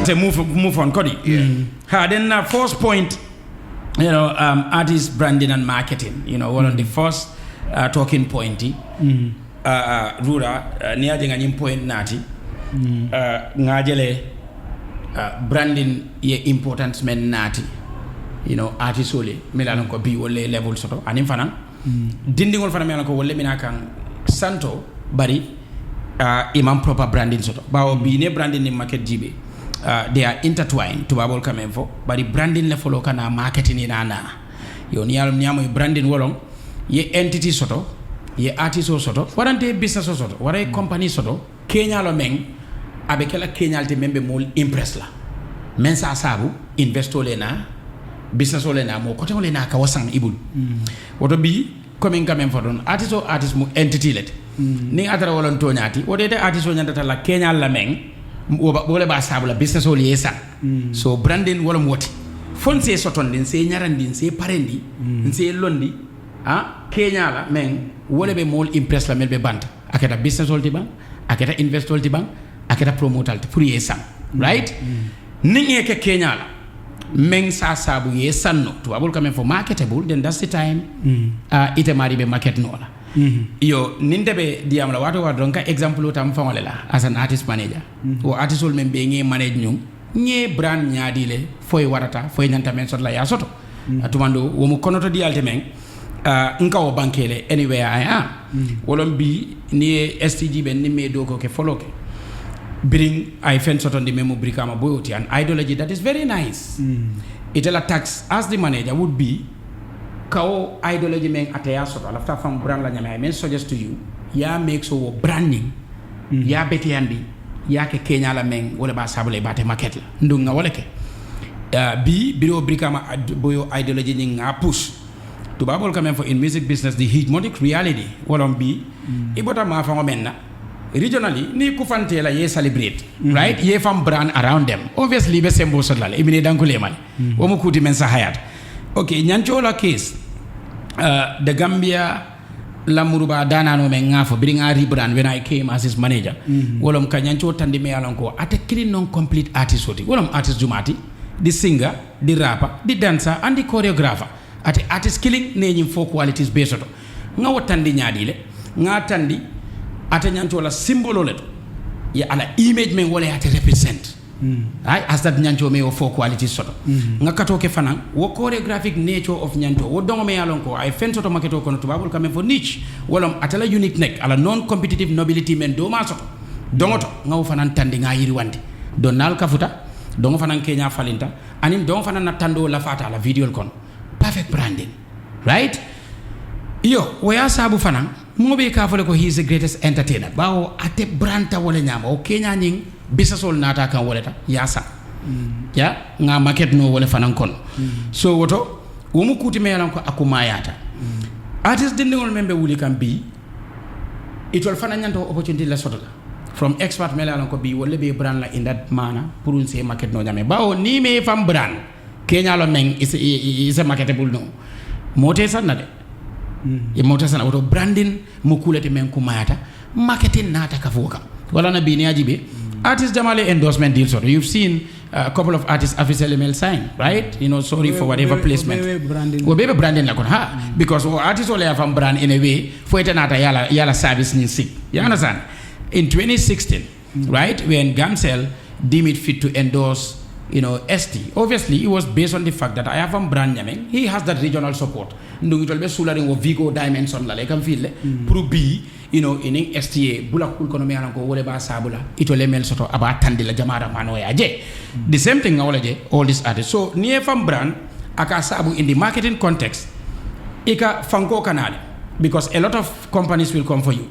Say move on, Cody. Then first point, artist branding and marketing. One of the first talking point. Rura niya jenga point nati. Ngajele branding ye importance men nati. Artist ole melano ko bi wole level soto anim fana. Dindingol fana melano ko wole minakang santo bari imam proper branding soto. Bawo bi ne branding ni market jibe. They are intertwined to babol kamen fo bari branding le follow kana marketing ina yo nyamo branding wolong ye entity soto ye artist soto warante business soto waray company soto Kenya lo meng abekela Kenya te membe mol impress la men sa sabu investo le na business le na mo kote le na ka wasang ibul woto bi coming kamen fo don artist mu entity let ni atara wolon to nyati wodete artist o nyanda la Kenya la meng wole ba sabula business o yesa so branding wala moti fonse soton din se nyarandi se parendi se londi Kenya la men wole be mol impress la melbe banta aketa business o tiban aketa investor tiban aketa promoter pour yesa right ninge ke Kenya la men sa sabu yesa no to abul come for marketable then that's the time ite mari be market no la yo nindebe diam la wato wa donka example tam fangole la as an artist manager o artist ol membe nge manage nyum nye brand nyaadi le foy warata foy nyanta men sot la ya soto atumando wo mu konoto di alte men nka o bankele anywhere I am wolom bi ni STG ben ni me do ko ke follow ke bring I fen soto ndi memo brikama boyoti an ideology that is very nice itela tax as the manager would be kao ideology men ataya soto after from brand la nyame I men suggest to you ya make so branding ya beti andi ya ke Kenya la men wala ba sabule bate market la ndunga wala ke bi biro brikama boyo ideology ni nga push to babol come for in music business the hegemonic reality wolom bi ibota ma fa ngomenna regionally ni ku fante la ye celebrate right ye fam brand around them obviously be sembo so la ibine dankule mal wo mu kuti men sa hayat okay nyancho la case the Gambia la muruba dana no men ngafo biringa rebrand when I came as his manager wolom kanyancho tandi me alonko ate clean non complete artist oti wolom artist jumati the singer the rapper the dancer and the choreographer ate artist killing nenyim four qualities based on nga watandi nyaadile nga tandi ate nyancho la symbol le ya ala image men wala ate represent right as that nyancho me o four qualities soto nga katoke fanan wo choreographic nature of nyancho wo dongo me alonko ay fen soto maketo kono to babul kamen for niche wolom atala unique neck ala non competitive nobility men do ma soto dongoto nga wo fanan tandi nga yiri wandi don nal kafuta dongo fanan Kenya falinta anin dongo fanan natando la fata la video kon perfect branding right yo waya sabu fanan mo be ka fole ko he is the greatest entertainer bawo ate branta wala nyama o Kenya ning business ol nata kan woleta yasa ya nga market no wala fanan kon so woto wo mu kuti melan ko akuma yata artist dindingol membe wuli kan bi itol fanan nyanto opportunity la sotola from expert melan ko bi wala be brand la in that manner pour une se market no nyame bawo ni me fam brand Kenya lo meng is a marketable no mote sanna de e mote sanna woto branding mo kulete men kumayata marketing nata kafoka wala na bini ajibe artist jamale endorsement deals or you've seen a couple of artists officially mail sign right sorry for whatever placement we be branding la kon because artists only have from brand in a way for it nata yala service ni sick you understand in 2016 right when Gamcel deemed it fit to endorse ST. Obviously, it was based on the fact that I have a brand name. He has that regional support. Ndungi tolbe sularing wo Vigo dimension la lekam feel pour bi in STA bula kul kono me alanko wole ba sabula itole mel soto aba tandi la jamara mano yaje the same thing ngawlaje all this artists so nie fam brand aka sabu in the marketing context ika fanko kanale because a lot of companies will come for you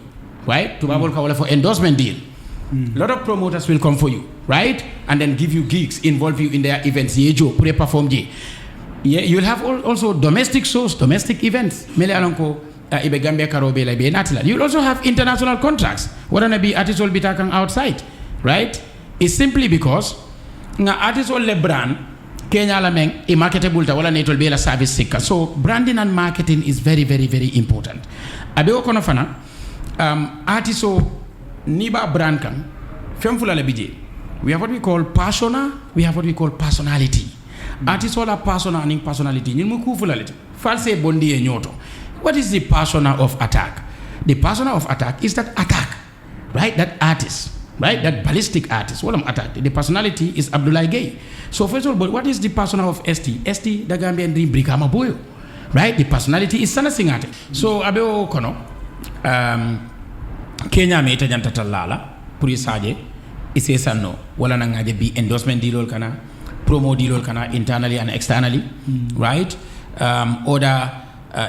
right to babol ka wala for endorsement deal a lot of promoters will come for you, right? And then give you gigs, involve you in their events. You'll have also domestic shows, domestic events. You'll also have international contracts. What gonna be artists will be talking outside, right? It's simply because artists will le brand Kenya la meng e marketable ta wala netol be la service sikka. So branding and marketing is very, very, very important. Abe okono fana artists niba brand kan fem fula le bije we have what we call persona, we have what we call personality. Artists all are persona and personality. False bondi e nyoto. What is the persona of attack? The persona of attack is that attack, right? That artist, right? That ballistic artist. What am attack? The personality is Abdullah Gay. So first of all, what is the persona of ST? ST, the Gambian dream, Brikama Boyo, right? The personality is Sana Singate. So Abeo Kono, Kenya me itajanta lala, puri saje, ise sanno, wala nangaje bi endorsement deal kana, promo deal kana, internally and externally, right? Other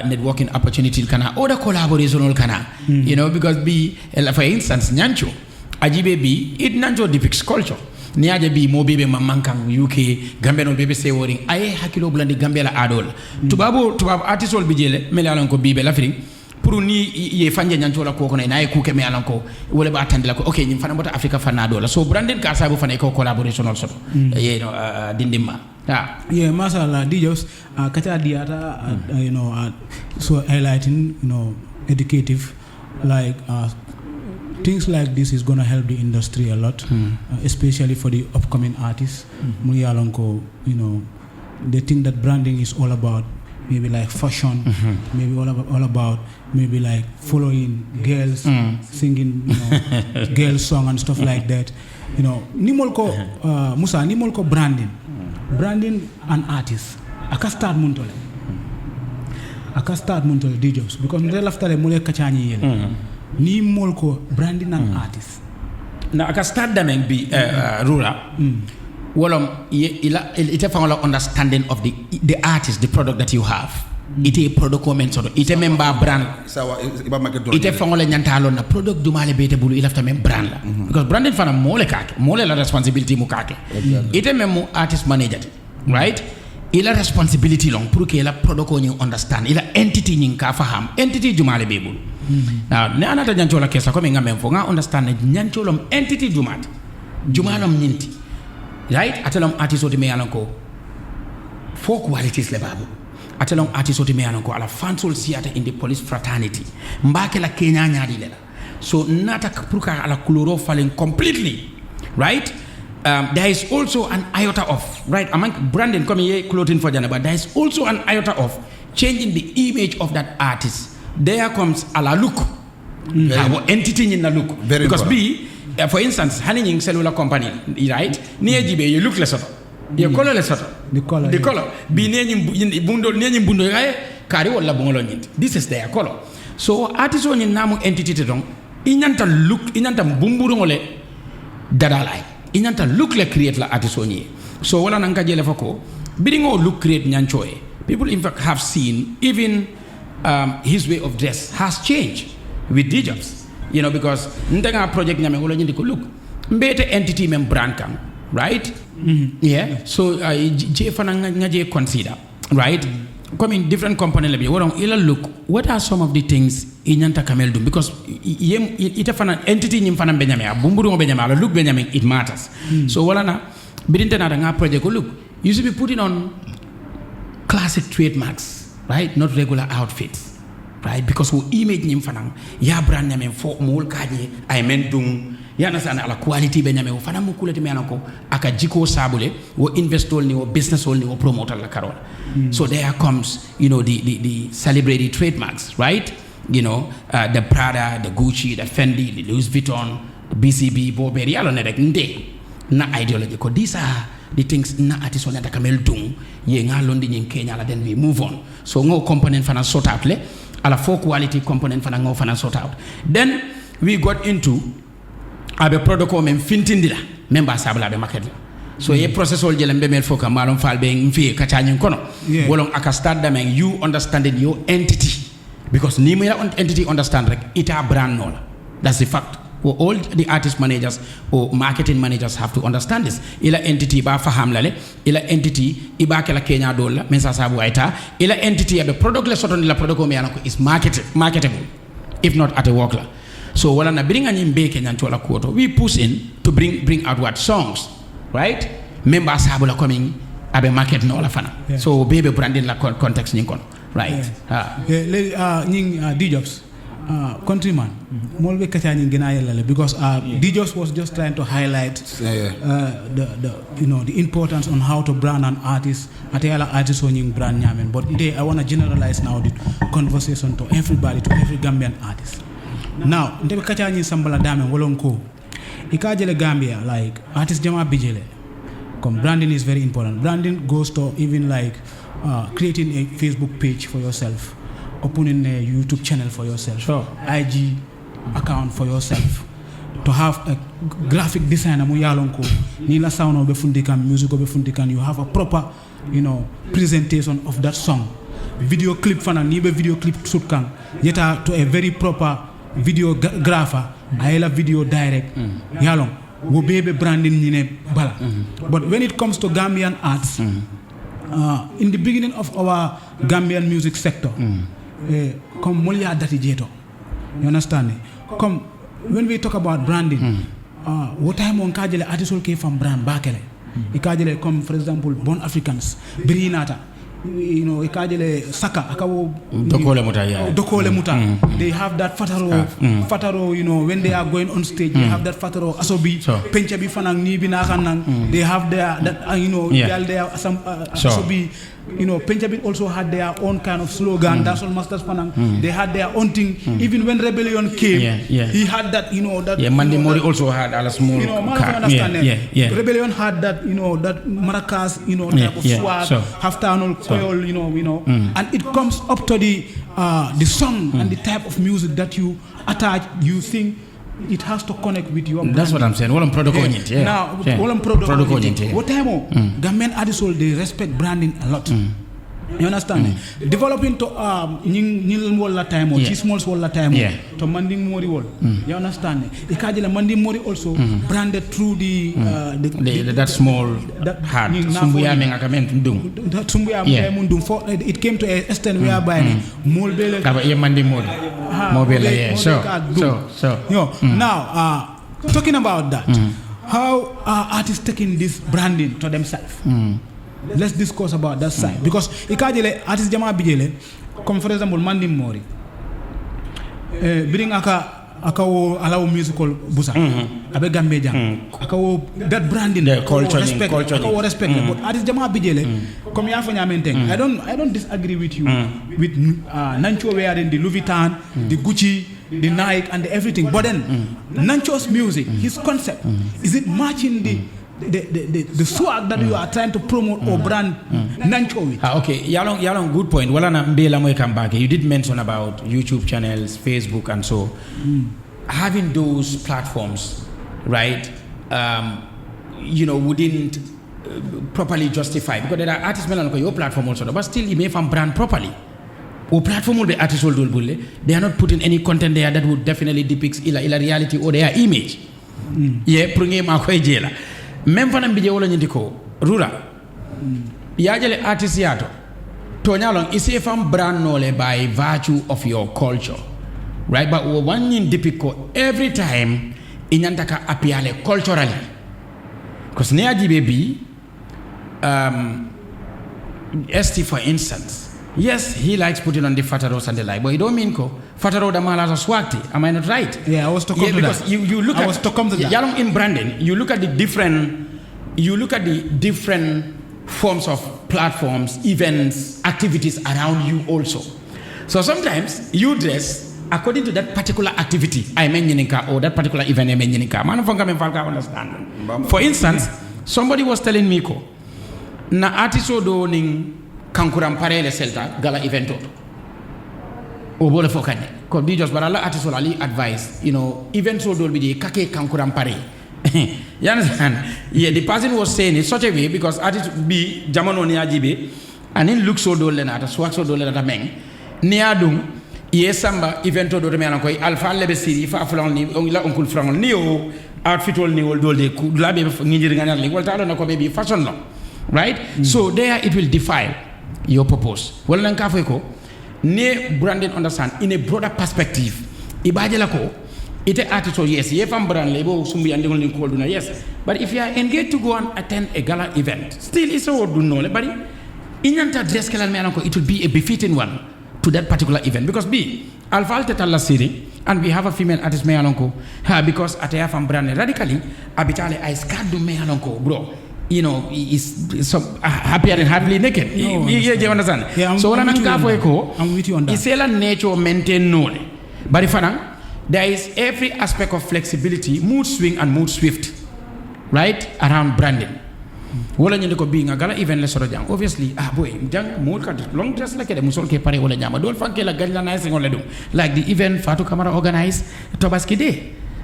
networking opportunity kana, other collaboration kana, you know, because for instance, Nyancho, Ajibe B, it Nyancho depicts culture. Niaje bi mo bebe mamankang UK Gambia no bebe seworing ay hakilo blandi Gambia la adol tubabo artist ol bijele mele alon ko bibe la firi pour ni ye fanje nyanto la ko ko na ku ke me alon ko wala ba attendre la ko okay nyim fana bota Africa fana dola so branding ka sabu fana ko collaboration also you know dindimma yeah masala dijos kata diata you know so highlighting you know educative like things like this is going to help the industry a lot, especially for the upcoming artists. You know, they think that branding is all about maybe like fashion, maybe all about maybe like following girls, singing, you know, girls song and stuff like that. You know, Musa, nimol ko branding an artist. Aka start muntole DJs because they after the mole kachani yele. Ni molko branding an artist na aka start dameng bi rura wolom ite fangola understanding of the artist, the product that you have ite product comment so ite member brand ite fangola nyantalo na product dumale bete bulu ilafta mem brand la because branding fana mole la responsibility mu kake ite mem artist manager right ila responsibility long pour que la product ko ñu understand ila entity ñing ka faham entity jumale be bulu now ne anata nyanchola kesa ko nga mem fo nga understand nyancholom entity jumalom nyinti right atelom artist oti me yalanko four qualities le babu atelom artist oti me yalanko ala fansol siata in the police fraternity mbake la Kenya nyaadi lela so nata pruka ala kuloro falling completely right. There is also an iota of, right, among branding coming here, clothing for Jana, but there is also an iota of changing the image of that artist. There comes a la look, our entity in the look. Very because important. for instance, Hanning cellular company, right? Near GB, you look less of your colorless of the color. Be near bundo, carry all la bongolonit. This is their color. So, artists on in Namu entity, inanta look, inanta bumburongole, dadalai. Inanta look like create la artisoni. So wala nanga jele fako bidding or look create nyanchoe. People in fact have seen even his way of dress has changed with DJs. You know, because ndenga project nyame wala nyindi ko look mbete entity mem brand kam, right? Yeah. So je fana ngaje consider, right? Come in different component lebi wala ila look what are some of the things inyanta kamel do because ita fana entity nyim fana benyame bumburu benyame ala look benyame it matters. So wala na bidinte na nga project ko look you should be putting on classic trademarks, right? Not regular outfits, right? Because who image nyim fana ya brand nyame fo mol kaje ay men dung yana sana ala quality benyame o fana mu kulati menako aka jiko sabule wo investol ni wo business ni wo promoter la karola. So there comes, you know, the celebrity trademarks, right? You know, the Prada, the Gucci, the Fendi, the Louis Vuitton, the BCB, Burberry, all on that na ideology. Because these are the things na artists on that kamel dung ye nga London in Kenya, then we move on. So no component fana sort out le, ala four quality component fana ngo fana sort out. Then we got into abe product ko men fintindila member sabla be market. So ye process ol jele mbemel foka malon falbe mfi kachanyin kono wolong aka start dameng you understanding your entity because ni me entity understand rek ita brand nola that's the fact. All the artist managers or marketing managers have to understand this. Ila entity ba faham lale ila entity iba kala Kenya dola mensa sabu aita ila entity abe product le soton la product ko me yanako is marketable if not at a work la. So wala na bring any mbeke nyantola kuoto we push in to bring out what songs, right? Members have la coming abe market no la fana. So baby branding la context nying kono, right? Ning DJs countryman molbe kachani gina yelale because DJs was just trying to highlight the the importance on how to brand an artist atela artist onying brand nyamen, but today I want to generalize now the conversation to everybody, to every Gambian artist. Now ndebe kachani sambala dame wolonko ikajele Gambia, like artist jama bijele come branding is very important. Branding goes to even like creating a Facebook page for yourself, opening a YouTube channel for yourself, sure. IG account for yourself, to have a graphic designer mu yalonko nila sound obe fundikan, music obe fundikan, you have a proper presentation of that song. Video clip fana nibe video clip sutkan yeta to a very proper videographer ayela video direct yalong wo bebe branding nyine bala. But when it comes to Gambian arts, in the beginning of our Gambian music sector, come molya dati jeto, you understand me? Come when we talk about branding, what time on kajele artists came from brand bakele, ikajele come for example Born Africans, Birinata, ikajele Saka akawo dokole muta, they have that fataro, when they are going on stage, they have that fataro asobi, penchabi fanang ni binakanang, they have their that some asobi, Penchabi also had their own kind of slogan. That's all Masters Panang. They had their own thing. Even when rebellion came, he had that. That. Yeah, Mandi Mori also had a small. Rebellion had that. That maracas. Type of swag, haftanol, coil. And it comes up to the song and the type of music that you attach. You think it has to connect with your brand. That's what I'm saying. What I'm product oriented. Now, what I'm product oriented. What time? Gambian artists they respect branding a lot. You understand? Developing to nil wala time or chismols wala time to manding mori wall. You understand? Ikajela manding mori also branded through that small hat. Sumbuya mengakamen mundum. That sumbuya mundum. For it came to a extent whereby molbele. Kaba ye manding mori. Mobile, so. Now, talking about that, how are artists taking this branding to themselves? Let's discuss about that side because ikajele artist jama bijele, come for example Mandim Mori, bring akawo allow musical busa, abe Gambeja, akawo that branding, culture, respect. But artist jama bijele, come here for nyamenting. I don't disagree with you with Nancho wearing the Louis Vuitton, the Gucci, the Nike and everything. But then Nancho's music, his concept, is it matching the swag that you are trying to promote or brand Nancho with? Okay, Yalong, good point. Well, I'm come back. You did mention about YouTube channels, Facebook, and so. Having those platforms, right? Wouldn't properly justify because there are artists on your platform also, but still you may find brand properly. Or platform will be artists will do. They are not putting any content there that would definitely depict ila reality or their image. Prunge makwe jela. Memfana mbije wala nyindiko rura yajele artist yato tonyalong isi fam brand nole by virtue of your culture, right? But one in dipiko every time inyantaka apiale culturally because neaji baby ST for instance, yes, he likes putting on the fataros and the like, but you don't mean fataro da malaza swagti. Am I not right? Yeah, I was to come to because that. You look I at was to come to that. Yalong in branding, you look at the different forms of platforms, events, activities around you also. So sometimes you dress according to that particular activity I mentioning or that particular event I mentioning. Man understand. For instance, somebody was telling me na artiso do ning kankuram parele selta gala evento obole fokane ko bi just barala artiso ali advice events do be the kake kankuram pare. You understand? Yeah, the person was saying it such a way because artist be jamano ni ajibe and in look so do lenata swag so do lenata meng ni adum samba evento do me anko alpha lebe siri fa fulon ni on la onkul frangon ni o outfit wol ni wol dolde ku labe ngir ngana li wol talo nako be fashion lo, right? So there it will defile your purpose. Well nan ka fay ko ne branding understand in a broader perspective ibaje la ko ite article yes ye fam brand lebo sumbi andi ngol ni ko duna yes, but if you are engaged to go and attend a gala event still is a word no le bari inyanta dress kelal me anko it will be a befitting one to that particular event because alfa altetalla siri and we have a female artist me alonko because ataya fam brand radically abitale I skadu me alonko bro you know is some happier and hardly naked you understand so wala nan ka foy ko I'm with you on that isela nature maintain nole bari fanang there is every aspect of flexibility mood swing and mood swift right around branding wala ñande ko bi nga gala event le soro jang obviously boy jang mo ka long dress la kede musol ke pare wala ñama dol fanke la galla nice ngol le dum like the event Fatou Camara organized Tobaski Day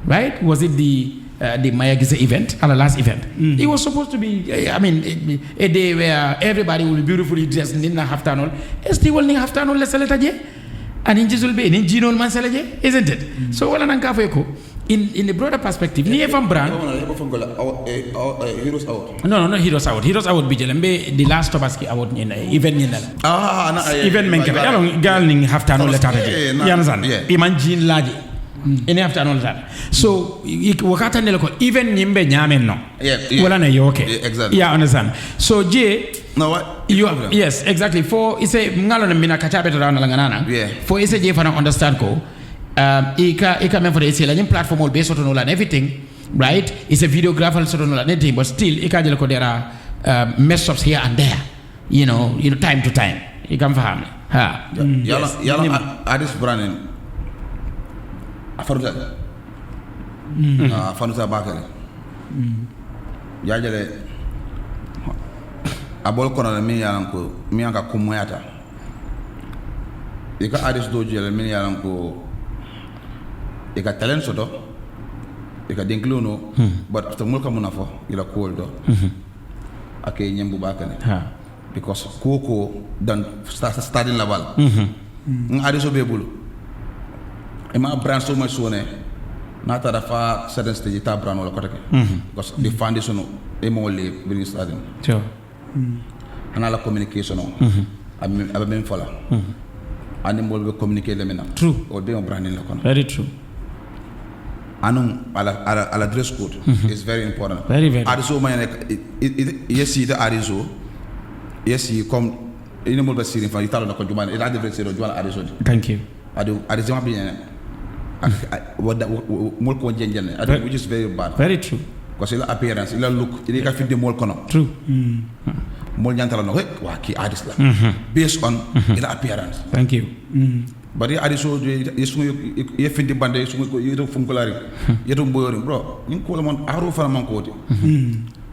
right was it the Maya Gise event our last event it was supposed to be I mean a day where everybody will be beautifully dressed in a haftanol esti wol ni haftanol le saleta je and in jisul be ni jinol man seleje isn't it so wala nan ka fay ko in the broader perspective ni efam brand Heroes Award no Heroes Award bi jelembe the last Tobaski award ni event ni la event men ke yalo gal ni haftano le tata je yana san bi man jin laji ini haftano le tata so wakata ne ko event ni mbe nyamen no wala na yoke exactly yeah understand so je no what yes exactly for ise ngalo na mina kachabe to na nganana for ise je fana understand ko ika men for the la platform all based on and everything right it's a videographer sort of anything but still ika jele ko there are mess ups here and there you know time to time you can faham yalla artist branding afaruta fanuta bakale jajale abol kono mi yalan ko mi anka kumoyata ika artist do jele mi yalan ko ika talent soto ika denklono but after mulka munafo ila cool do akay nyembu bakane because koko dan starting level ngari so bebulu ema brand so much sone nata da fa certain stage ta brand wala kotake because the foundation emo le bring starting sure ana la communication aba men fola animal be communiquer le mena true or be branding la kono very true anum ala dress code is very important very arizo mayane yesi the arizo yesi comme ina mo basiri fa italo na ko jumane ila devrait ser jumane arizo thank you arizo ma bien wada mol ko jenjene which is very bad very true because ila appearance ila look ila ka fidde mol kono true mol nyantala no wa ki artist la based on ila appearance thank you bari arizo yesu ye findi bande yesu ko yeto funkulari yeto boyori bro nin ko mon aro fana man ko woti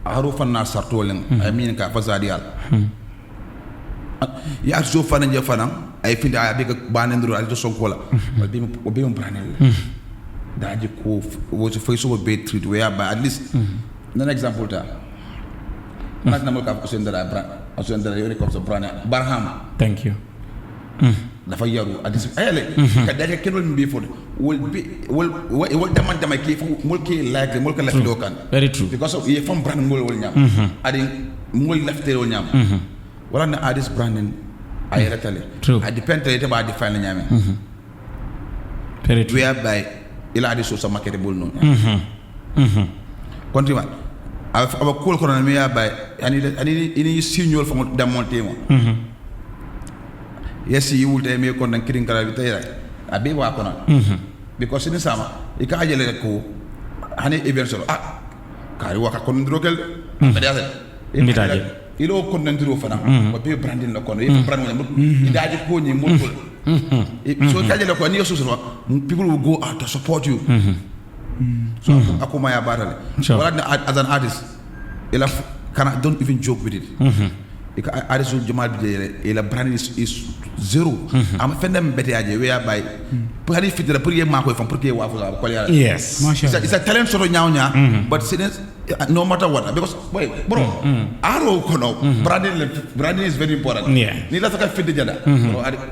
aro fana sartolen ay min ka fazadial ya so fana je fana ay findi ay be banendro al to sonkola wal be mo branel daji ko wo so foi so be treat where by at least an example ta nak na mo ka ko sendara brand o sendara yori ko so brand barham thank you dafa yaru adis ayale ka daga kenol mbi fod wol dama ki mol ki like mol ka lafti do kan very true because of ye fam brand mol wol nyam adi mol lafti wol nyam wala na adis branding ay retale a depend te ba define nyame very true whereby ila adi so sa marketable non continue aba cool kono mi ya bay ani ini signal fa demonter mo yes you will tell me kon nan kirin kala bitayra abi wa kono because ni sama ika ajele ko hani event so kari waka kon ndrokel badiate mitaje ilo kon nan ndro fana ko be branding la kono e brand mo idaji ko ni mo ko so kajele ko ni so people will go out to support you so akuma ya batale wala as an artist ila don't even joke with it ika artist jamal bi ila brand is zero am fendem betiaje whereby pour ali fitira pour yema ko fam pour que wa fa ko yara yes it's a talent sort of nyawnya but since no matter what because boy bro aro kono branding is very important ni la taka fit jada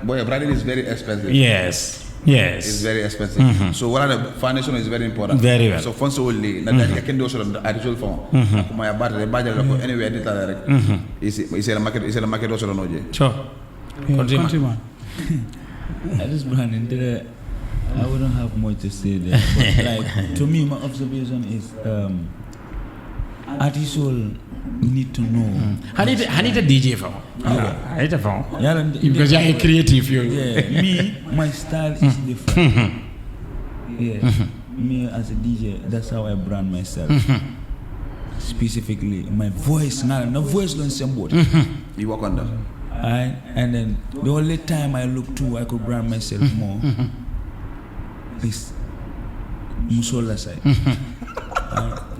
boy branding is very expensive yes it's very expensive so what the foundation is very important very well so fonso only na dadi ken do so artificial fond kuma ya batale bajale ko anywhere ni tala rek is la market do so no je sure continue this branding I wouldn't have much to say there but like to me my observation is artificial need to know. Hanita DJ for. Hanita for. Yeah, Because you're a creative. Yeah, me, my style is different. Yeah, me as a DJ, that's how I brand myself. Specifically, my voice, no voice don't sound good. You work on that. And then the only time I look to, I could brand myself more is Musola side.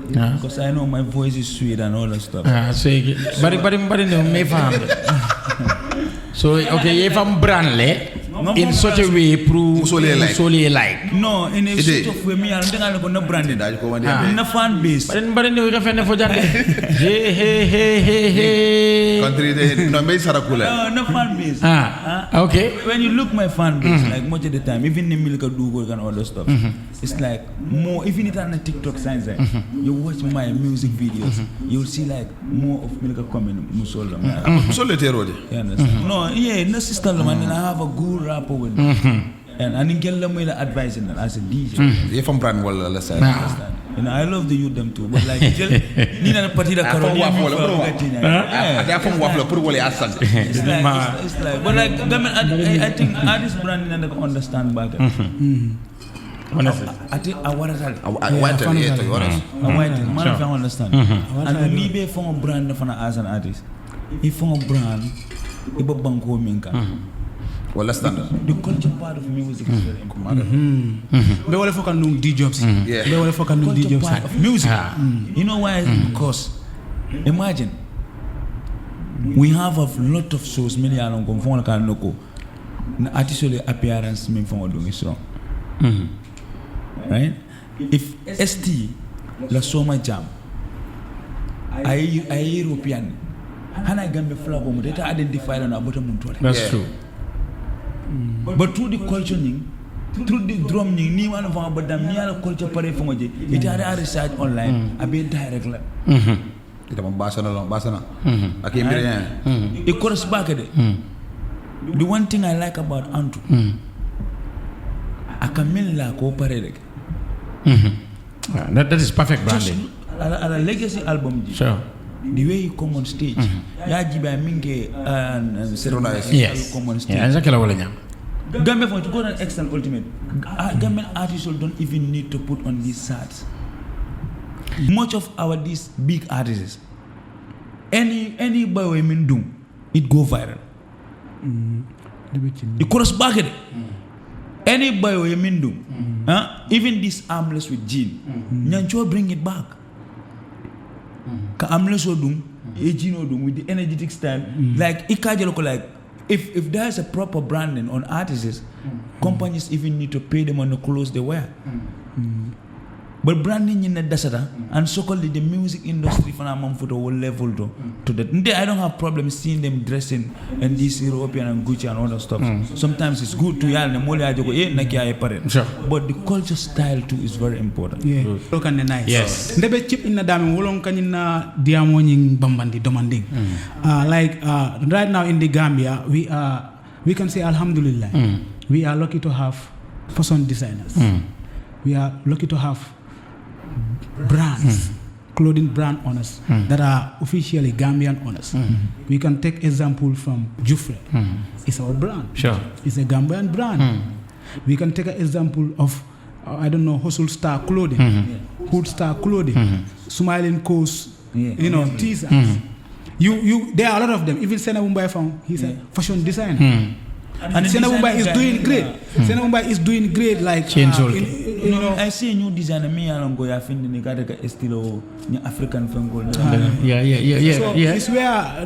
Because I know my voice is sweet and all that stuff. So okay, if I'm brand in such a way, prove Musole like. No, in a sort of way, me I don't think I'm gonna brand it. In a fan base. But you can for hey. Country, no, me Sarakula. No fan base. Okay. When you look my fan base, like much of the time, even the Milka Google and all that stuff, it's like more. Even it on the TikTok signs, you watch my music videos, you'll see like more of Milka coming Musola. Musole terode. No, yeah, no sister, man, and I have a good rapper with them. And I didn't get them with advice in that as a DJ. If I'm brand well, let's say. You know, I love the youth them too, but like, it's like but like, I think artist branding and they can understand better. I think I want to understand. And when you be from a brand as an artist, if from a brand, if a banko minka. Well, that's standard. The culture part of music is very important. They want to focus on D jobs. Yeah. They want to focus on D Culture jobs. part of music. You know why? Because imagine we have a lot of shows. Many are on conform to Kanoko. Artificial appearance mean from doing is wrong. Right? If ST la Soma Jam, I European, and I can be flag on it. Identify on about a month. That's true. But through the culturing, through the drumming, ni one of our but the culture pare from it. It had a research online. I be direct. Kita membahas It comes back at it. The one thing I like about Antu, I can mean la cooperate. That is perfect branding. A legacy album. Sure. The way you come on stage, Yajiba Minge and Serona come on stage. Gambia for to go an excellent ultimate. Gambian artists don't even need to put on these sets. Much of our these big artists, any boy we mean do, it go viral. It cross back it. Any boy we mean do, even this armless with Jean, Nyancho bring it back. Ka amless odum, Jean odum with the energetic style, like Ikajalo like. If there's a proper branding on artists, companies even need to pay them on the clothes they wear. But branding in the desert and so-called the music industry for a month will level to that. I don't have problems seeing them dressing in this European and Gucci and all that stuff. Sometimes it's good to yell but the culture style too is very important. Yeah, look at the nice. Yes. Ndebe chip in the dam wolong kanina diamoning bambandi demanding. Like right now in the Gambia, we can say Alhamdulillah. We are lucky to have fashion designers. We are lucky to have brands, clothing brand owners that are officially Gambian owners. We can take example from Jufre. It's our brand. Sure. It's a Gambian brand. We can take an example of Hustle Star Clothing, Hood Star Clothing, Smiling Coast, teasers. There are a lot of them. Even Sena Mumbai found he's a fashion designer. And Sena Mumbai is doing great. Sena Mumbai is doing great. Like I see a new designer. Me and I think the Nicaragua estilo African fungo. So it's where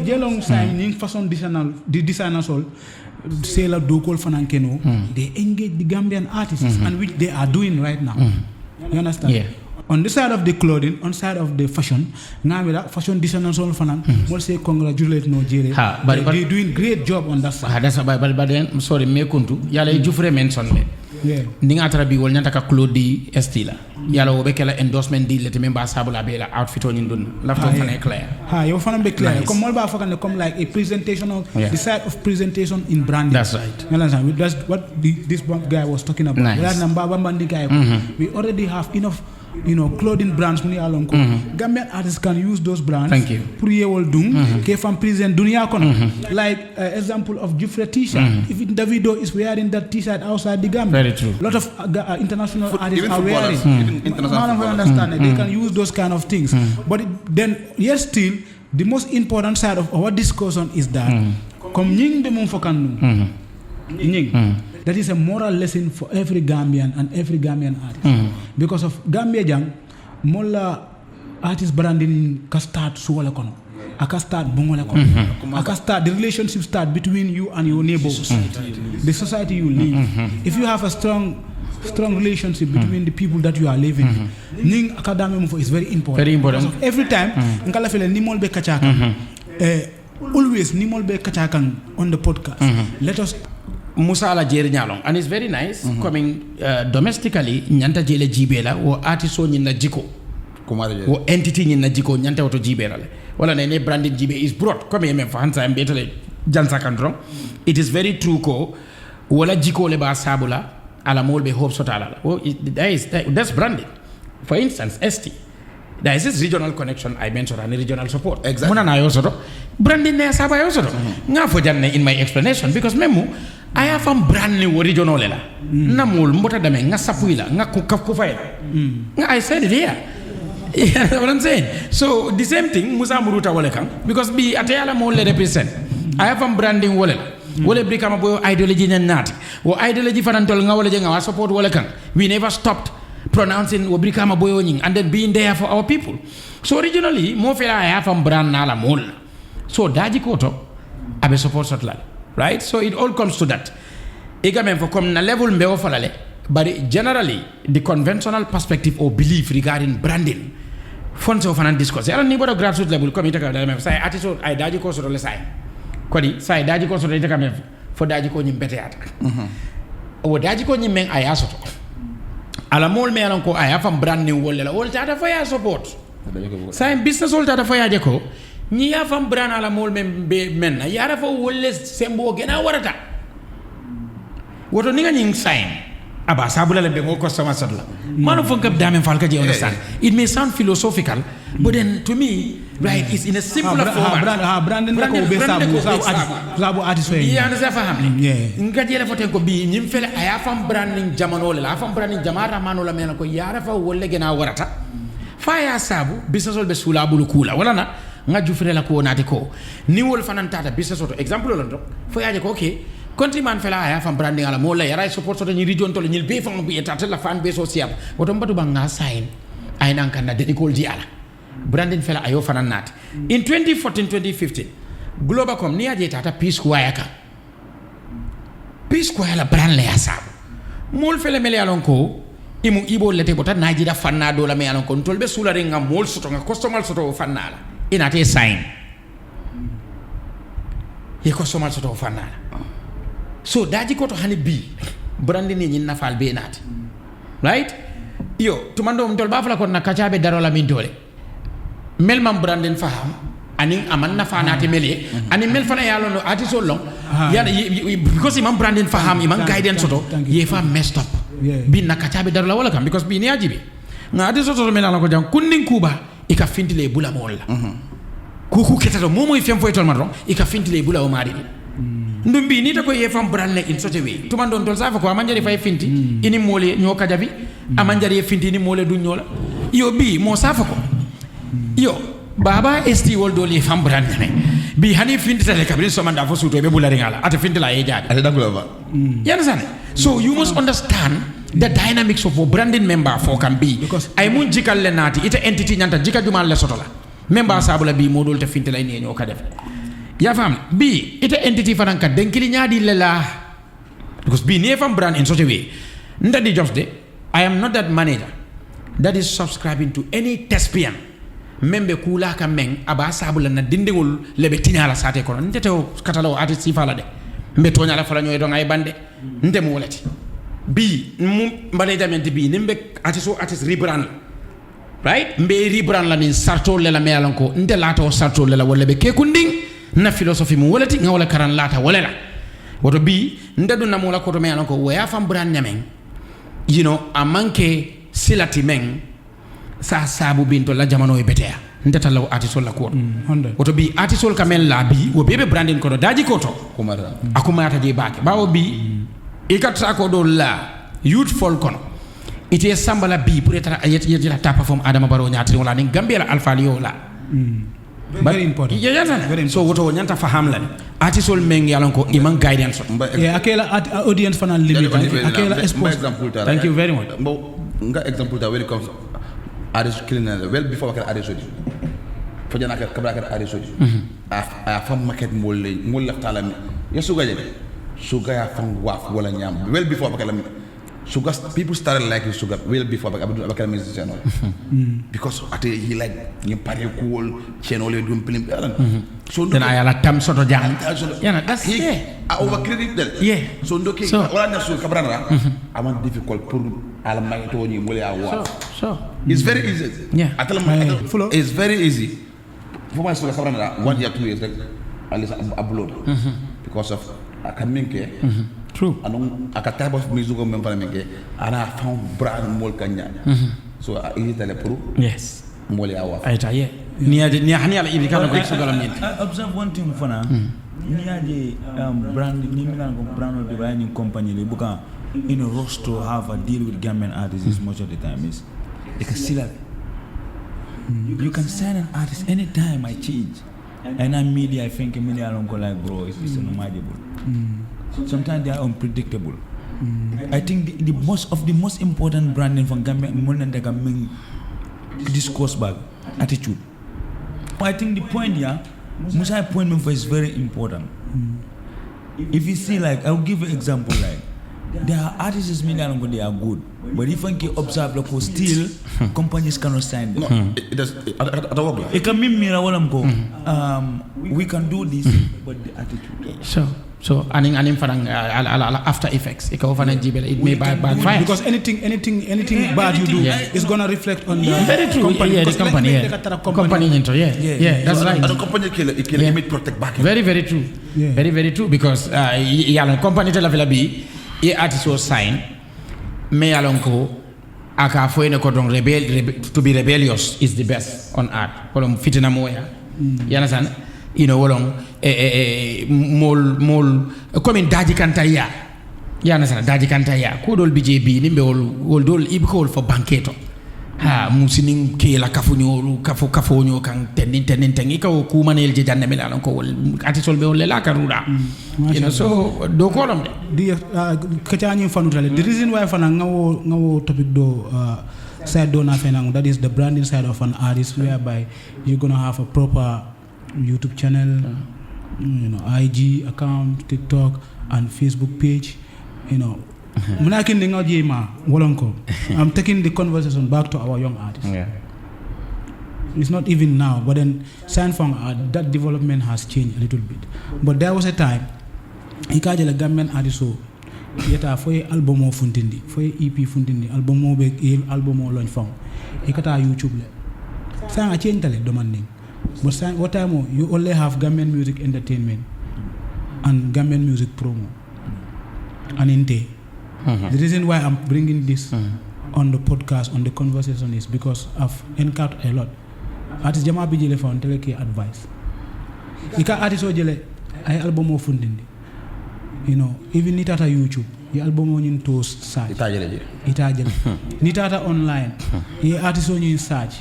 Jelong signing fashion designer, the designers all Sailor Dokol Fanankeno. They engage the Gambian artists, and which they are doing right now. You understand? Yeah. On the side of the clothing, on the side of the fashion, now fashion designers all fanan. We'll say congratulate no Jere. But they're doing great job on that side. That's but then I'm sorry, me kuntu. Yala Jufre mention me. Yeah. Ninga tarabi wol nyanta ka clodi estila. Yala obekela endorsement deal lete memba sabula bela outfit on indun. Lafton fana clear. You fanan be clear. Come all ba fakan come like a presentation of the side of presentation in branding. That's right. You understand? That's what this guy was talking about. Nice. We already have enough clothing brands muni alon ko Gambian artists can use those brands. Thank you. Pour yewol dung ke from prison dunia kono. Like example of Jufre t-shirt. If Davido is wearing that t-shirt outside the Gambia. Very true. A lot of international artists even are wearing. international Understand it. They can use those kind of things. But then yes still the most important side of our discussion is that comme ñing de mum fokan that is a moral lesson for every Gambian and every Gambian artist. Because of Gambia jang mola artist branding ka start suwala kono aka start bongole kono aka start the relationship start between you and your neighbors, the society you live. If you have a strong relationship between the people that you are living ning academy mufo is very important. Very important. Because of every time ngala fele nimol be kachaka always nimol be kachaka on the podcast. Let us Musa ala jeri nyalong, and it's very nice coming domestically nyanta jele jibela wo artiso nyina jiko wo entity nyina jiko nyanta woto jibela le wala ne branded jibe is brought comme même fa hansa mbetale jansa kandro. It is very true ko wala jiko le ba sabula ala molbe hope sotala oh that's branding. For instance ST, there is this regional connection I mentioned and regional support. Exactly. Muna na yosoto branding ne saba yosoto nga fo janne in my explanation because memu I have a brand new regional lela namul mbota dame nga sapuila nga ku fayla I said it here. You know what I'm saying? So the same thing Musa Muruta wole kan because be atayala mo le represent I have a branding wole wole brikama boy ideology nati wo ideology fanantol nga wole nga support wole kan we never stopped pronouncing Obrikama Boyoning and then being there for our people. So originally, more fela I have a brand nala mol. So daji koto abe support sotlal. Right? So it all comes to that. Egamen for come na level mbeo falale. But generally, the conventional perspective or belief regarding branding, funds of an discourse. I don't need about grassroots level come ita say artist I daji ko soto le sai. Kodi sai daji ko soto ita kamen for daji ko nyim bete ata. O daji ko nyim men ayasoto. Ala mol me alon ko ay afam brand new wolela wol tata faya support sa business wol tata faya je ko ñi afam brand ala mol be men ya rafa wolle sembo gena warata woto ni nga ñing sign aba sabula le be mo customer sadla manu fon kap dame fal ka je understand it may sound philosophical but then to me right it's in a simpler format branding ko be sabu artist way ya na faham nga jele foten ko bi ñim fele aya fam branding jamano la fam branding jamara manu la mena ko yara fa wolle gena warata fa ya sabu business be sula bulu kula wala na nga jufre la ko nati ko ni wol fanantata business auto example la do fo yaje ko okay country man fela aya fam branding ala mo la yara support to ni region to ni be fam bi etata la fan be so siap woto mbatu ba nga sign ay nan kan na de ko di ala branding fela ayo fanan nati in 2014-2015 Globacom ni aje tata Peace Choir ka Peace Choir la brand le asabu mol fele mele alon ko imu ibo lete bota najida fanna do la me alon ko tolbe sulare nga mol soto nga customer soto fanna la inate sign ye customer soto fanna la so daji ko to hani bi branding ni nafal be nati right yo tumando mtol bafala ko na kachabe darola min dole mel mam branding faham ani aman nafanati meli ani mel fana yalo no artiso long yana because imam branding faham imam guidance soto ye fa messed up bi na kachabe darola wala kam because bi ni ajibi nga artiso soto mel ala ko jam kunnin kuba ika fintile bula molla ku ketato momo ifem fo etol maron ika fintile bula o mari ndum bi ni ta ko ye fam brand in such a way to man don tol safa ko amanjari fay finti ini mole nyo kajabi amanjari finti ni mole du nyola yo bi mo safa ko yo baba esti wol doli fam brand ne bi hani finti tale kabrin so manda fo suto be bulari ngala ata finti la ye jaade ata dagula you understand so you must understand the dynamics of a branding member for can be because ay mun jikal le nati ita entity nyanta jika jumal le soto la member sabula bi modol te finti la ni nyo ka def ya fam bi ita entity faranka denkili nyaadi lela because bi ne fam brand in such a way ndadi just de I am not that manager that is subscribing to any thespian membe kula ka meng aba sabula na dindingul lebe tinyala sate kono ndete o katalo artist sifala de mbe tonya la fala nyoy do ngay bande nte mo wolati bi management bi nimbe artist rebrand right mbe rebrand la nin sarto lela me alanko nte lato sarto lela wala be ke kunding na philosophy mu wolati nga wala karan lata wala la woto bi ndedu na mo la ko to me alanko waya fam brand nyamen you know a manke silati meng sabu binto la jamano e betea ndata law artiste la ko 100 woto bi artiste kamel la bi wo bebe branding ko daji ko to akumata je baake bawo bi e katta ko do la youth folk kono ite sambala bi pour être yeta ta perform adama baro nyaati wala ni gambia la alpha lio la very important so woto nyanta faham la artiste men yalon ko iman guidance akela audience fanal limit akela expose thank you very much nga example that when it comes artist killing well before I artist sodi fojana ka kabra ka artist sodi a fam market mol la tala ya suga je suga ya fam waf wala nyam well before bakala suga people started liking suga well before bakala musician because he like ni pare cool channel le dum film so then I ala tam soto jang yana that's over credit del so ndoki wala na su kabra na am difficult pour ala may to ni mole awa so it's very easy it's very easy for my so kabra na 1 year 2 years like at least upload because of akaminke true anon aka type of music ko men menke ana found brand mol kanya so easy tele pour yes mole awa ayta ni hani ala ibi kana ko so galam ni observe one thing fana ni aje brand ni milan ko brand de buying company le buka in a rush to have a deal with Gambian artists is most of the time is like a sila you can sign an artist anytime I change and I'm media I think media alone go like bro it's unimaginable sometimes they are unpredictable I think the most important branding from Gambia more than the Gambian discourse back attitude I think the point here Musa appointment for is very important if you see like I'll give you an example like there are artists million they are good but if you observe like still companies cannot sign them it can mean we can do this but the attitude so aning farang after effects it may backfire because anything bad you do is going to reflect on the very true company into that's right and company kill limit protect back very true very true because yalla company tell la bi e artist was sign mais yalon ko aka foyne ko don to be rebellious is the best on art kolom fitina moya yana san wolong mol comme daji kantaya yana san daji kantaya ko dol bije bi nimbe wol dol ibko for banketo ha musinin ke la kafunyo kafonyo kan tenin tangi ka ko manel je janne mel alon ko wol artiste be wol la karuda so do kolom de kachani fanutale the reason why fana ngawo topic do side do na fenang that is the branding side of an artist whereby you're going to have a proper YouTube channel IG account TikTok and Facebook page I'm taking the conversation back to our young artists. It's not even now, but then that development has changed a little bit. But there was a time, he called a Gambian artist yeta for album of Funtindi, for EP Funtindi, album of launch from. He got YouTube. Sang a change demanding. But what time you only have Gambian music entertainment and Gambian music promo. And in day. The reason why I'm bringing this on the podcast, on the conversation is because I've encountered a lot. Artist Jama Bijele found teleke advice. Ika artist ojele ay album of Fundindi. Even nitata YouTube, the album on to search. Itajele. Nitata online, the artist on search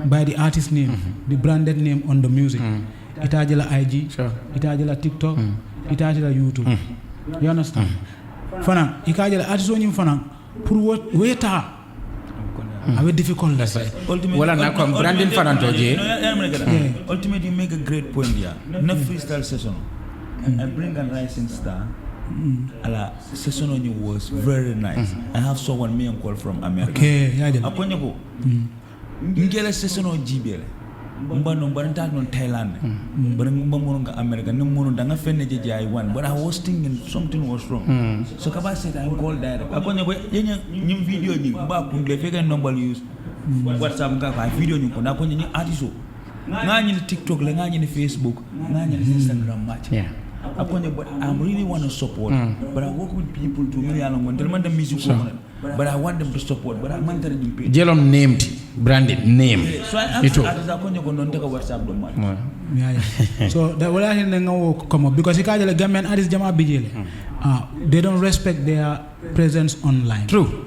by the artist name, the branded name on the music. Itajele IG, itajele TikTok, itajele YouTube. You understand? Fana ikajala artist on fana pour weta avec difficult that's right wala na ko branding fana toje ultimately you make a great point here no freestyle session I bring a rising star ala session on you was very nice I have someone me call from America aponye ko ngela session on jibele mbano baranta non Thailand but mbamo nga America nimono danga fenne je jay one but I was thinking something was wrong so kaba said I called direct akonye ko yenya nyim video ni ba kunde feke number use WhatsApp nga ko video ni ko na konye ni artiso ngani ni TikTok le ngani ni Facebook ngani ni Instagram match akonye but I really want to support but I work with people to me along when tell man the music but I want them to support. But I'm not telling you. Jelom named, branded name. So I asked artists I don't take a WhatsApp the man. Yeah. So that what I think come up because the Gambian artists jama bijele. They don't respect their presence online. True.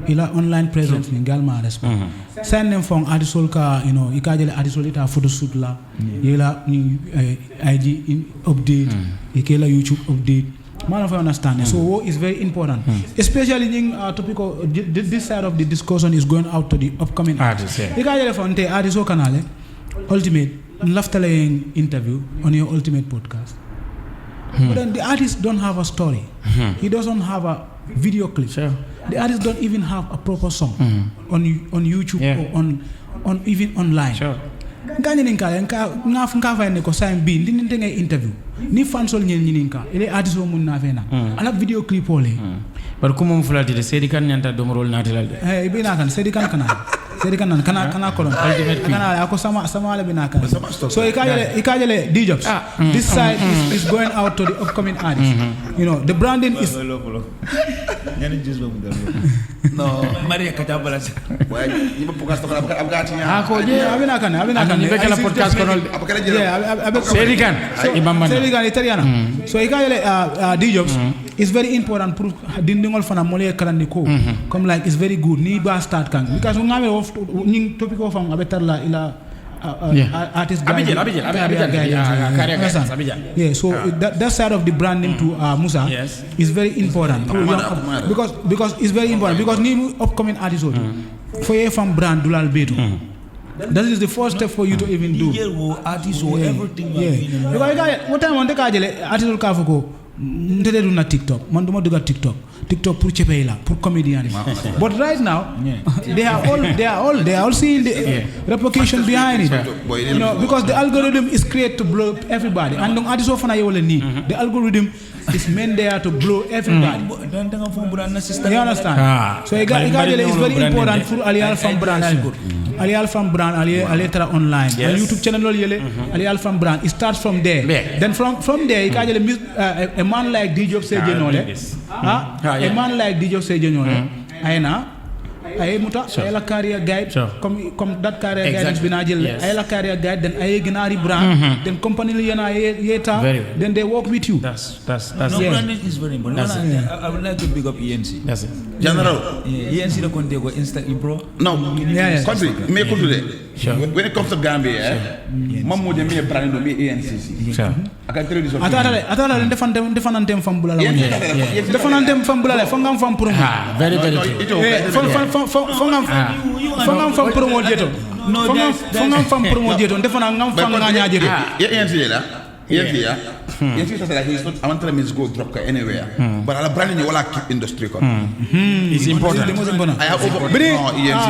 Ila online presence ni galma respect. Send them from artisol ka ikajele artisol ita photo shoot la. Ila IG update, ikela YouTube update. Man of understanding. So it's very important. Especially in topical this side of the discussion is going out to the upcoming artists. Ikajele fonte artiso kanale Ultimate laftale interview on your Ultimate podcast. But then the artist don't have a story. He doesn't have a video clip. Sure. The artist don't even have a proper song on YouTube or on even online. Sure. Ngani ninka nga fa ne ko sign bi ndin ngay interview ni fansol ñen ñi ninka ele artist o mun na fena ala video clip ole par ko mom fulati de sedi kan nyanta do role natilal de be na kan sedi kan kana kolon kana ako sama ala be na kan so ikajele D-Jobs this side is going out to the upcoming artists. The branding is no Maria Katabala. Why you podcast to abgati ko je abina kan ni bekala podcast kono sedi kan imam sedi kan italiana so ikajele D-Jobs is very important pour dindingol fana mole kalandi ko comme like it's very good ni ba start kan because ngame of ning topic of am abetarla ila artist Abidjan. Yeah, so that side of the branding to Musa is very important because it's very important because new upcoming artists for you from brand dulal beto. That is the first step for you to even do. Artists or everything. Yeah. Because what time on the kajele artist will kafu ko ntede do na TikTok. Man duma duga TikTok pour chepeila pour comedian. But right now they are all seeing the replication behind it. Because the algorithm is created to blow everybody. And the artist often the algorithm is meant there to blow everybody. You understand? So it's very important for Alial from brand. Alial from brand, Alial online. YouTube channel Alial from brand. It starts from there. Then from there, a man like D-Jobs say a man like D-Jobs say Aina ay muta ay la career guide comme that career guide bina jël ay la career guide then ay ginari brand then company yana yeta then they work with you. That's branding is very important. I would like to big up ENC. That's it. General. ENC the conte go Insta Impro. No. Country me ko today. When it comes to Gambia, mamu de me brand do me ENCC. Sure. I can tell you something. Atala defantem fam bulala woni. Defantem fam bulala fangam fam promo. Very true. Fangam fam promo jeto. Fangam fam promo jeto. Defana ngam fam nganya jeto. ENC la. ENC Yes, like he's not. I want to let me go drop anywhere. But I'm branding you all keep industry. It's important. The most important. I have over.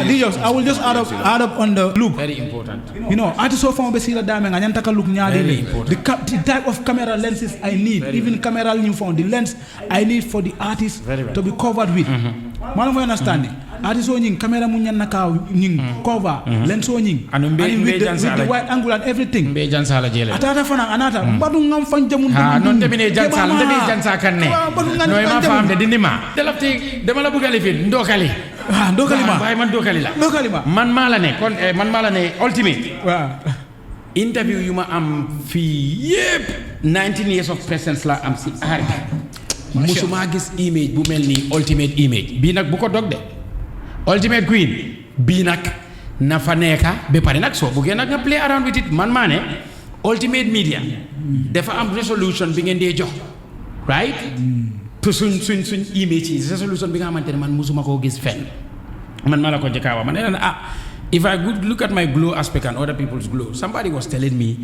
D-Jobs, I will just add up on the look. Very important. Artists so far besila dame nga nyantaka look nyadi. The type of camera lenses I need, even camera the lens I need for the artist to be covered with. Man of understanding. Artist so nying camera mu nyanna ka nying cover lens so nying. And with the wide angle and everything. Be jansala jele. Atata fana anata badu ngam fanjamun non demine jansal ndemi jansa kanne no ma fam de dindima delafti dama la bugali fil ndokali ma bay man dokali ma man mala ne kon man mala ne ultimate interview yuma am fi yep 19 years of presence la am si ar musuma gis image bu melni ultimate image bi nak bu ko dog de ultimate queen bi nak na fa neka be pare nak so bu gen nak nga play around with it man mané ultimate media dafa am resolution bi ngeen dee jox right to suñ image yi resolution bi nga xamantene man musuma ko gis fenn man mala ko jekawa man if I could look at my glow aspect and other people's glow, somebody was telling me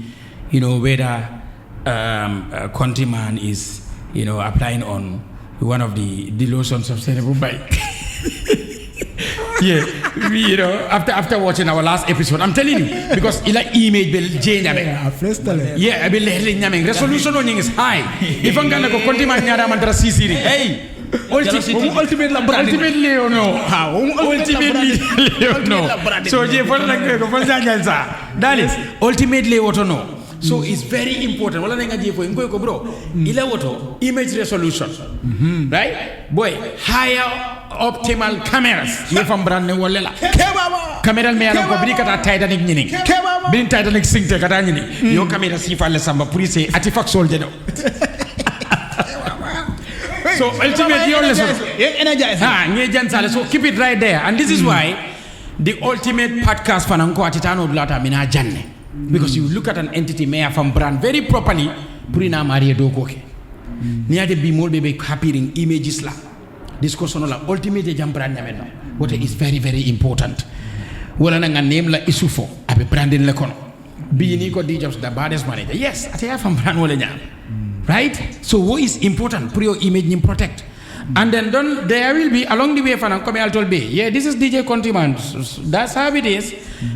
whether Countryman is applying on one of the lotions of cerebral bike. Yeah, after watching our last episode, I'm telling you, because ila image will change. Yeah, I will resolution on is high. If I'm gonna go continue nyara mandra sisiri. Hey, ultimate Leo no. How? Ultimately Leo no. So je for like go for jangalsa. That is ultimately what no. So it's very important. Wala nga je for ngoy ko bro. Ila woto image resolution. Right? Boy, higher optimal cameras ye from brand ne wolle la camera me ala ko bi kata Titanic nyini bin Titanic singte kata nyini yo camera si falle samba pour c'est artifact solde do so ultimate yo le so energize nge jansale so keep it right there and this is why the ultimate podcast fananko atitano dulata mina janne because you look at an entity me from brand very properly purina marie do koke ni ade bi mol bebe capturing images la discussion la ultimate jam brand nyameno what is very very important wala na nga name la isufo abe branding le kono bi ni ko DJ the baddest manager yes ataya from brand wala nyam right so what is important for your image nim protect and then there will be along the way fana come altol be yeah this is DJ Countryman that's how it is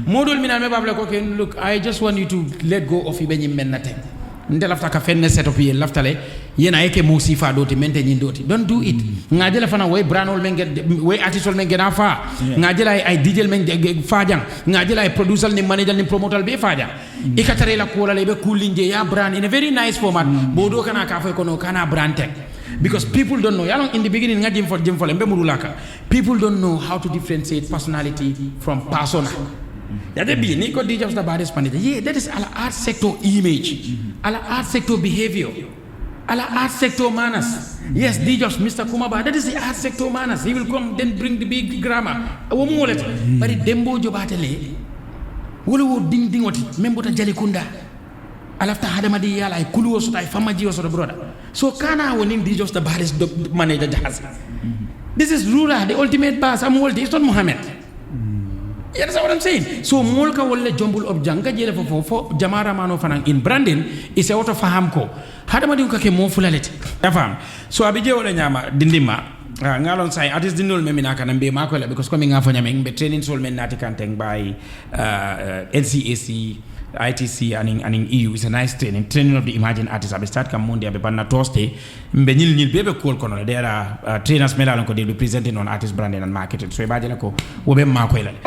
modul minal me bable ko ken look I just want you to let go of ibe nyim menate nde lafta ka fenne set up ye laftale yena yake mo sifa doti mente nyin doti don't do it ngaje la fana way branol men way artist men gena fa ngaje la ay DJ men fa jang ngaje la ay producer ni manager ni promoter be fa jang ikatare la ko la be kulinje ya brand in a very nice format bodo kana ka fa ko no kana brand tech because people don't know yalong in the beginning ngadi jim for mbe murulaka people don't know how to differentiate personality from persona that be ni ko DJ the baddest manager yeah that is ala art sector image ala art sector behavior ala art sector manners yes DJ Mr. Kumaba that is the art sector manners he will come then bring the big grammar wo molet bari dembo jobatele wala wo ding ding wati membo ta jali kunda alafta hadamadi yala ay kulu so tay famaji so broda so kana woni DJ the baddest manager jahaz this is Rura the ultimate boss am woldi it's not Muhammad. You understand what I'm saying? So molka wolle jombul ob janga jele fo jamara mano fanan in branding is auto faham ko hadama di ko ke mo fulalete faham so abije wala nyama dindima ngalon say artist dinol memina kana be mako la because coming afo nyame be training sol men nati kanteng by NCAC ITC and EU is a nice training of the emerging artists abe start kam monde abe banna Thursday mbe nyil bebe kol kono there are trainers medalon ko they be presenting on artist branding and marketing so e baje la ko wobe mako la